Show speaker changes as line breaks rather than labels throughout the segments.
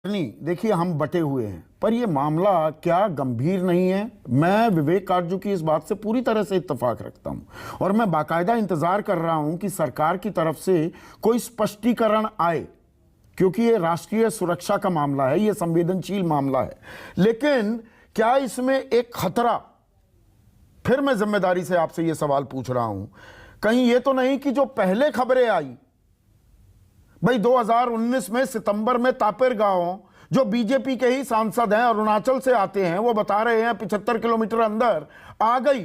नहीं, देखिए हम बटे हुए हैं, पर यह मामला क्या गंभीर नहीं है? मैं विवेक काटजू की इस बात से पूरी तरह से इत्तेफाक रखता हूं और मैं बाकायदा इंतजार कर रहा हूं कि सरकार की तरफ से कोई स्पष्टीकरण आए, क्योंकि यह राष्ट्रीय सुरक्षा का मामला है, यह संवेदनशील मामला है। लेकिन क्या इसमें एक खतरा, फिर मैं जिम्मेदारी से आपसे यह सवाल पूछ रहा हूं, कहीं यह तो नहीं कि जो पहले खबरें आई भाई 2019 में सितंबर में तापिर गांव, जो बीजेपी के ही सांसद हैं, अरुणाचल से आते हैं, वो बता रहे हैं 75 किलोमीटर अंदर आ गई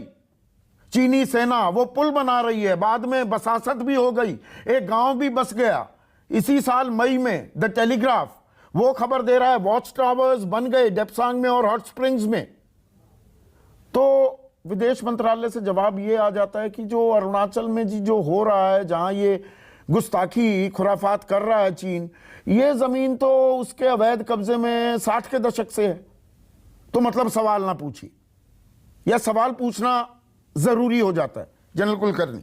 चीनी सेना, वो पुल बना रही है, बाद में बसासत भी हो गई, एक गांव भी बस गया। इसी साल मई में द टेलीग्राफ वो खबर दे रहा है वॉच टावर्स बन गए डेप्सांग में और हॉट स्प्रिंग्स में। तो विदेश मंत्रालय से जवाब ये आ जाता है कि जो अरुणाचल में जी जो हो रहा है, जहां ये गुस्ताखी खुराफात कर रहा है चीन, ये जमीन तो उसके अवैध कब्जे में 60 के दशक से है। तो मतलब सवाल ना पूछिए, या सवाल पूछना जरूरी हो जाता है। जनरल कुलकर्णी।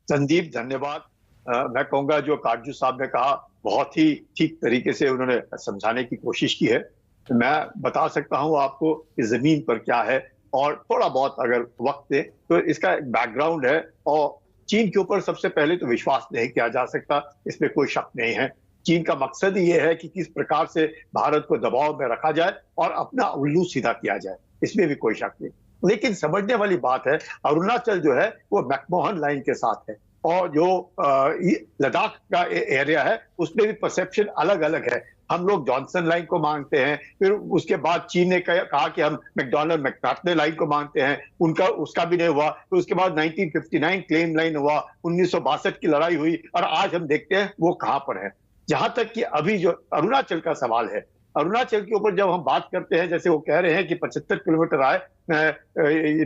संदीप, धन्यवाद। मैं कहूंगा जो काटजू साहब ने कहा बहुत ही ठीक तरीके से उन्होंने समझाने की कोशिश की है। मैं बता सकता हूं आपको कि जमीन पर क्या है, और थोड़ा बहुत अगर वक्त दे तो इसका एक बैकग्राउंड है। और चीन के ऊपर सबसे पहले तो विश्वास नहीं किया जा सकता, इसमें कोई शक नहीं है। चीन का मकसद ही यह है कि किस प्रकार से भारत को दबाव में रखा जाए और अपना उल्लू सीधा किया जाए, इसमें भी कोई शक नहीं। लेकिन समझने वाली बात है, अरुणाचल जो है वो मैकमोहन लाइन के साथ है, और जो लद्दाख का एरिया है उसमें भी परसेप्शन अलग अलग है। हम लोग जॉनसन लाइन को मांगते हैं, फिर उसके बाद चीन ने कहा कि हम मैकडॉनल्ड मैककार्टने लाइन को मांगते हैं, उसका भी नहीं हुआ। फिर उसके बाद 1959 क्लेम लाइन हुआ, 1962 की लड़ाई हुई, और आज हम देखते हैं वो कहां पर है। जहां तक कि अभी जो अरुणाचल का सवाल है, अरुणाचल के ऊपर जब हम बात करते हैं, जैसे वो कह रहे हैं कि 75 किलोमीटर आए, मैं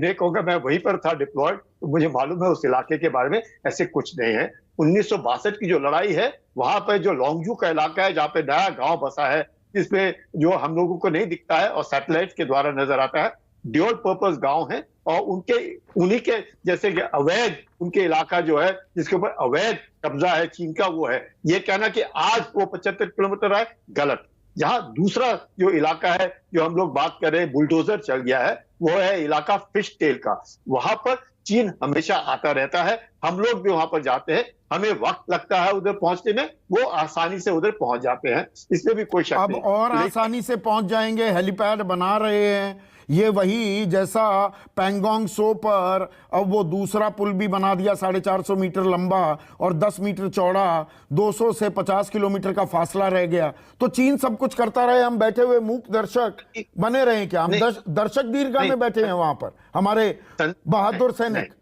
नहीं कहूंगा, मैं वहीं पर था डिप्लॉयड, तो मुझे मालूम है उस इलाके के बारे में, ऐसे कुछ नहीं है। 1962 की जो लड़ाई है, वहां पर जो लोंगजू का इलाका है, जहां पे नया गांव बसा है, जिसमें जो हम लोगों को नहीं दिखता है और सैटेलाइट के द्वारा नजर आता है, ड्यूल पर्पस गांव है, और उन्हीं के जैसे कि अवैध उनके इलाका जो है, जिसके ऊपर अवैध कब्जा है चीन का, वो है। ये कहना कि आज वो 75 किलोमीटर आए, गलत। जहां दूसरा जो इलाका है जो हम लोग बात कर रहे हैं, बुलडोजर चल गया है, वो है इलाका फिश टेल का। वहां पर चीन हमेशा आता रहता है, हम लोग भी वहां पर जाते हैं, हमें वक्त लगता है उधर पहुंचने में, वो आसानी से उधर पहुंच जाते हैं, इसमें भी कोई शक नहीं।
अब और आसानी से पहुंच जाएंगे, हेलीपैड बना रहे हैं, ये वही जैसा पैंगोंग सो पर अब वो दूसरा पुल भी बना दिया 450 मीटर लंबा और 10 मीटर चौड़ा, 200 से 50 किलोमीटर का फासला रह गया। तो चीन सब कुछ करता रहे, हम बैठे हुए मूक दर्शक बने रहे क्या? हम दर्शक दीर्घा में बैठे हैं वहां पर, हमारे बहादुर सैनिक।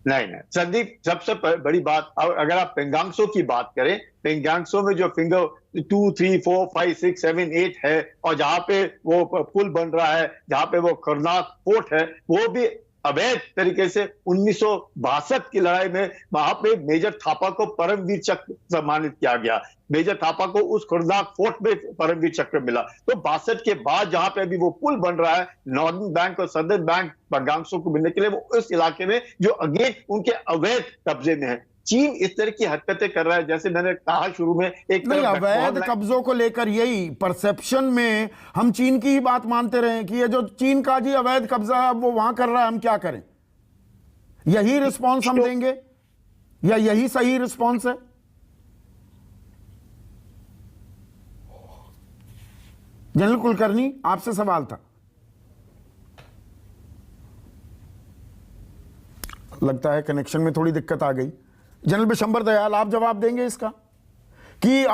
नहीं संदीप, सबसे बड़ी बात, अगर आप पेंगांगसो की बात करें, पेंगांगसो में जो फिंगर 2, 3, 4, 5, 6, 7, 8 है, और जहां पे वो पुल बन रहा है, जहां पे वो करनाक फोर्ट है, वो भी अवैध तरीके से 1962 की लड़ाई में वहां पे मेजर थापा को परमवीर चक्र सम्मानित किया गया। मेजर थापा को उस करनाक फोर्ट में परमवीर चक्र मिला। तो 62 के बाद जहां पे अभी वो पुल बन रहा है नॉर्दर्न बैंक और सदर्न बैंक पेंगांगसो को मिलने के लिए, वो उस इलाके में जो अगेन उनके अवैध कब्जे में है। चीन इस तरह की हरकतें कर रहा है, जैसे मैंने कहा शुरू में, एक
नहीं, अवैध कब्जों को लेकर यही परसेप्शन में हम चीन की ही बात मानते रहे कि ये जो चीन का जी अवैध कब्जा है वो वहां कर रहा है, हम क्या करें? यही रिस्पॉन्स हम देंगे या यही सही रिस्पॉन्स है? जनरल कुलकर्णी, आपसे सवाल था। लगता है कनेक्शन में थोड़ी दिक्कत आ गई। जनरल बिशंबर दयाल, आप जवाब देंगे इसका कि